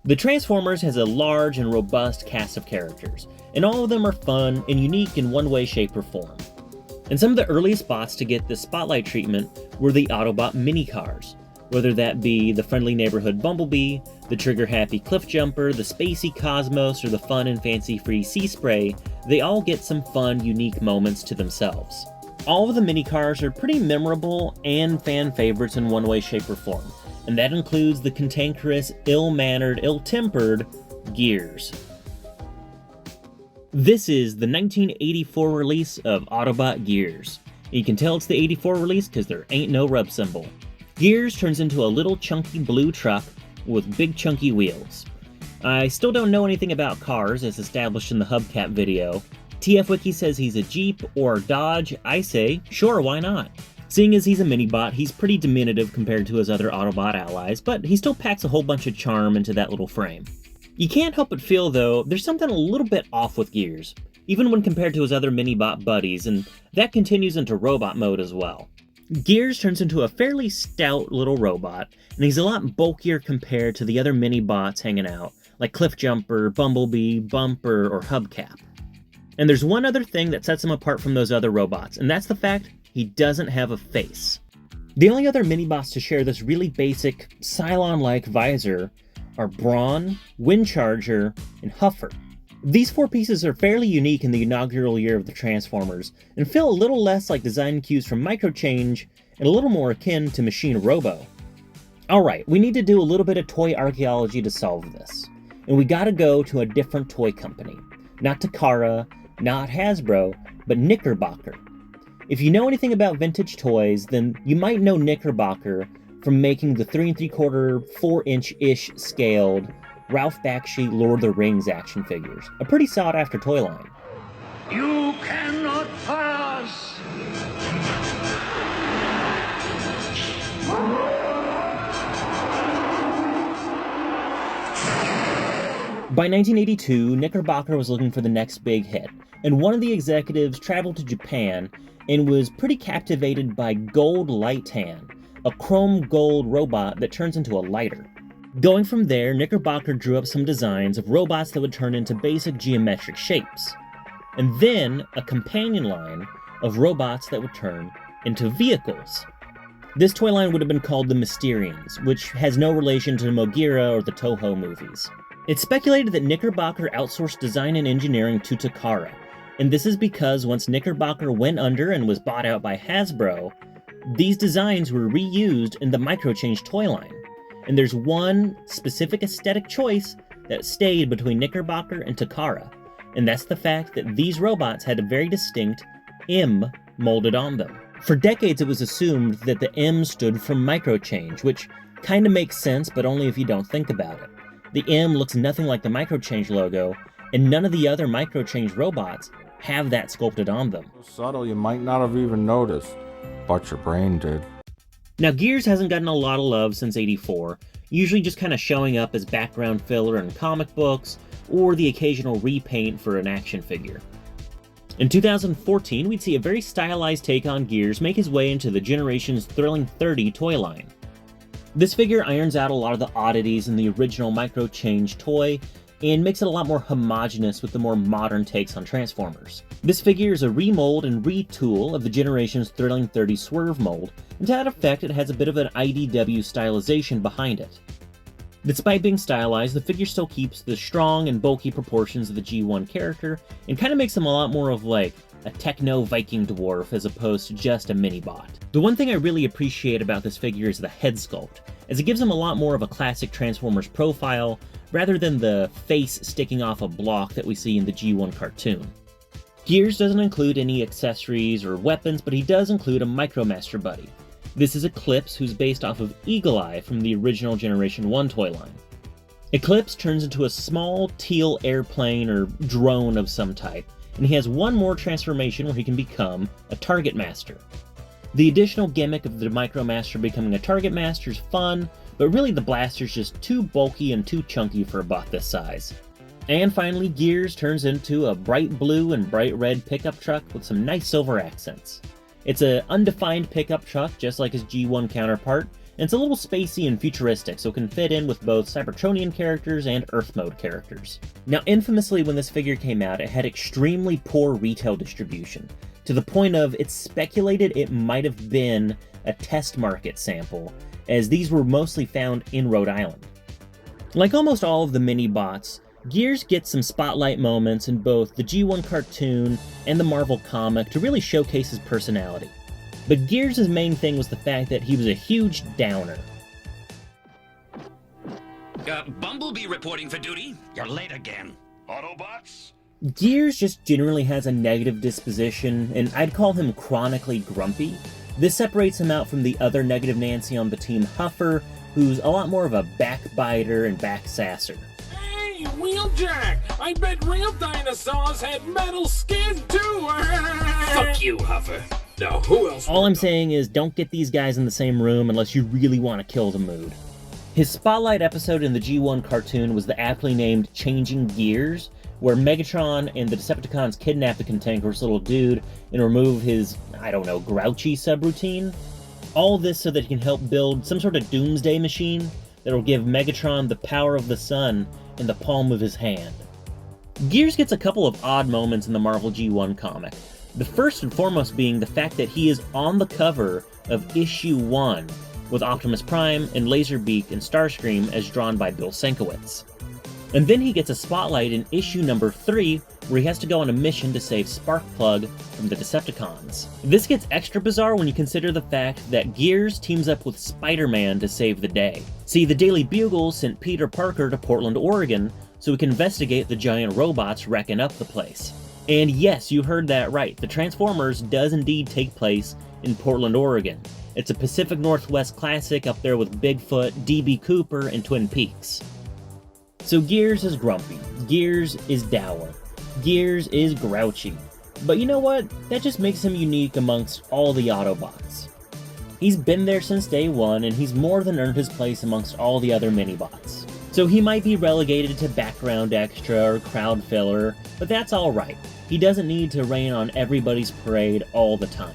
The Transformers has a large and robust cast of characters, and all of them are fun and unique in one way, shape, or form. And some of the earliest spots to get the spotlight treatment were the Autobot mini-cars, whether that be the friendly neighborhood Bumblebee, the trigger-happy Cliffjumper, the spacey Cosmos, or the fun and fancy-free Sea Spray. They all get some fun, unique moments to themselves. All of the mini-cars are pretty memorable and fan favorites in one way, shape, or form, and that includes the cantankerous, ill-mannered, ill-tempered Gears. This is the 1984 release of Autobot Gears. You can tell it's the 84 release because there ain't no rub symbol. Gears turns into a little chunky blue truck with big chunky wheels. I still don't know anything about cars as established in the hubcap video. TF Wiki says he's a Jeep or Dodge. I say, sure, why not? Seeing as he's a mini-bot, he's pretty diminutive compared to his other Autobot allies, but he still packs a whole bunch of charm into that little frame. You can't help but feel, though, there's something a little bit off with Gears, even when compared to his other mini-bot buddies, and that continues into robot mode as well. Gears turns into a fairly stout little robot, and he's a lot bulkier compared to the other mini-bots hanging out, like Cliffjumper, Bumblebee, Bumper, or Hubcap. And there's one other thing that sets him apart from those other robots, and that's the fact he doesn't have a face. The only other mini-bots to share this really basic, Cylon-like visor are Brawn, Windcharger, and Huffer. These four pieces are fairly unique in the inaugural year of the Transformers, and feel a little less like design cues from Microchange, and a little more akin to Machine Robo. Alright, we need to do a little bit of toy archaeology to solve this, and we gotta go to a different toy company. Not Takara, not Hasbro, but Knickerbocker. If you know anything about vintage toys, then you might know Knickerbocker from making the 3 3/4, 4-inch-ish scaled Ralph Bakshi Lord of the Rings action figures. A pretty sought-after toy line. You cannot pass! By 1982, Knickerbocker was looking for the next big hit, and one of the executives traveled to Japan and was pretty captivated by Gold Light-Tan, a chrome gold robot that turns into a lighter. Going from there, Knickerbocker drew up some designs of robots that would turn into basic geometric shapes, and then a companion line of robots that would turn into vehicles. This toy line would have been called the Mysterians, which has no relation to Mogira or the Toho movies. It's speculated that Knickerbocker outsourced design and engineering to Takara, and this is because once Knickerbocker went under and was bought out by Hasbro, these designs were reused in the Microchange toy line. And there's one specific aesthetic choice that stayed between Knickerbocker and Takara, and that's the fact that these robots had a very distinct M molded on them. For decades it was assumed that the M stood for Microchange, which kinda makes sense, but only if you don't think about it. The M looks nothing like the Microchange logo, and none of the other Microchange robots have that sculpted on them. So subtle you might not have even noticed, but your brain did. Now, Gears hasn't gotten a lot of love since '84, usually just kind of showing up as background filler in comic books, or the occasional repaint for an action figure. In 2014, we'd see a very stylized take on Gears make his way into the Generation's Thrilling 30 toy line. This figure irons out a lot of the oddities in the original Microchange toy, and makes it a lot more homogeneous with the more modern takes on Transformers. This figure is a remold and retool of the Generation's Thrilling 30 Swerve mold, and to that effect it has a bit of an IDW stylization behind it. Despite being stylized, the figure still keeps the strong and bulky proportions of the G1 character, and kinda makes him a lot more of like a techno-Viking dwarf as opposed to just a mini-bot. The one thing I really appreciate about this figure is the head sculpt, as it gives him a lot more of a classic Transformers profile, rather than the face sticking off a block that we see in the G1 cartoon. Gears doesn't include any accessories or weapons, but he does include a Micromaster buddy. This is Eclipse, who's based off of Eagle Eye from the original Generation 1 toy line. Eclipse turns into a small teal airplane or drone of some type, and he has one more transformation where he can become a Target Master. The additional gimmick of the Micromaster becoming a Target Master is fun, but really the blaster's just too bulky and too chunky for a bot this size. And finally, Gears turns into a bright blue and bright red pickup truck with some nice silver accents. It's an undefined pickup truck, just like his G1 counterpart, and it's a little spacey and futuristic, so it can fit in with both Cybertronian characters and Earth mode characters. Now, infamously, when this figure came out, it had extremely poor retail distribution, to the point of it's speculated it might have been a test market sample, as these were mostly found in Rhode Island. Like almost all of the mini-bots, Gears gets some spotlight moments in both the G1 cartoon and the Marvel comic to really showcase his personality. But Gears' main thing was the fact that he was a huge downer. Bumblebee reporting for duty. You're late again. Autobots? Gears just generally has a negative disposition, and I'd call him chronically grumpy. This separates him out from the other negative Nancy on the team, Huffer, who's a lot more of a backbiter and backsasser. Hey, Wheeljack! I bet real dinosaurs had metal skin too! Fuck you, Huffer. Now, who else? All I'm saying is don't get these guys in the same room unless you really want to kill the mood. His spotlight episode in the G1 cartoon was the aptly named Changing Gears, where Megatron and the Decepticons kidnap the cantankerous little dude and remove his, I don't know, grouchy subroutine. All this so that he can help build some sort of doomsday machine that will give Megatron the power of the sun in the palm of his hand. Gears gets a couple of odd moments in the Marvel G1 comic. The first and foremost being the fact that he is on the cover of issue 1 with Optimus Prime and Laserbeak and Starscream as drawn by Bill Sienkiewicz. And then he gets a spotlight in issue number 3 where he has to go on a mission to save Sparkplug from the Decepticons. This gets extra bizarre when you consider the fact that Gears teams up with Spider-Man to save the day. See, the Daily Bugle sent Peter Parker to Portland, Oregon, so he can investigate the giant robots wrecking up the place. And yes, you heard that right, the Transformers does indeed take place in Portland, Oregon. It's a Pacific Northwest classic up there with Bigfoot, D.B. Cooper, and Twin Peaks. So Gears is grumpy, Gears is dour, Gears is grouchy. But you know what? That just makes him unique amongst all the Autobots. He's been there since day one, and he's more than earned his place amongst all the other mini-bots. So he might be relegated to background extra or crowd filler, but that's alright. He doesn't need to rain on everybody's parade all the time.